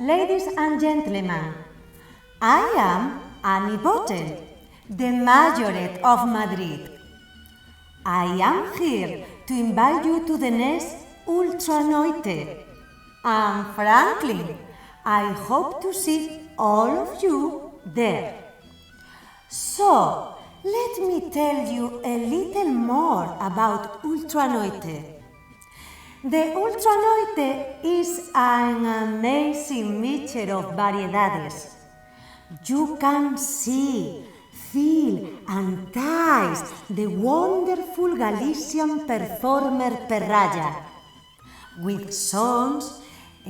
Ladies and gentlemen, I am Annie Bottle, the Majorette of Madrid. I am here to invite you to the next Ultra Noite. And frankly, I hope to see all of you there. So, let me tell you a little more about Ultra Noite. The Ultra Noite is an amazing mixture of variedades. You can see, feel and taste the wonderful Galician performer Perraya, with songs,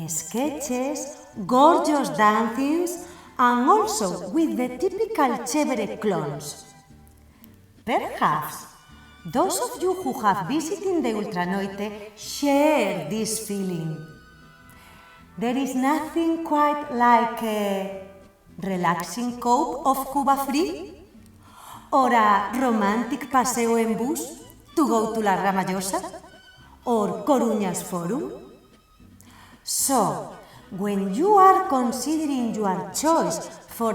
sketches, gorgeous dancings, and also with the typical Chevere clones. Perhaps those of you who have visited the Ultra Noite share this feeling. There is nothing quite like a relaxing cup of Cuba Free or a romantic paseo en bus to go to La Ramallosa or Coruña's Forum. So, when you are considering your choice for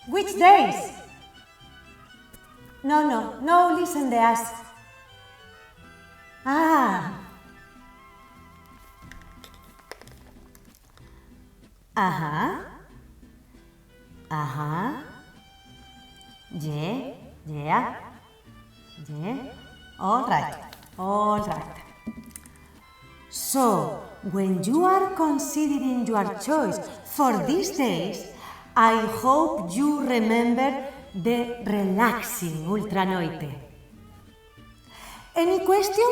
which days? No, listen to us. Yeah. All right. So, when you are considering your choice for these days, I hope you remember the relaxing Ultra Noite. Any question?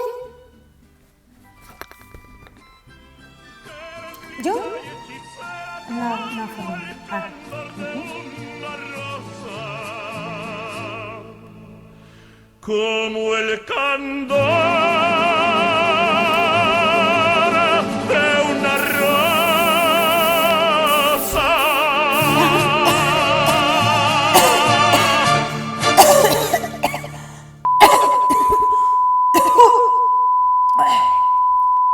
¿Yo? No, for me. Como el candor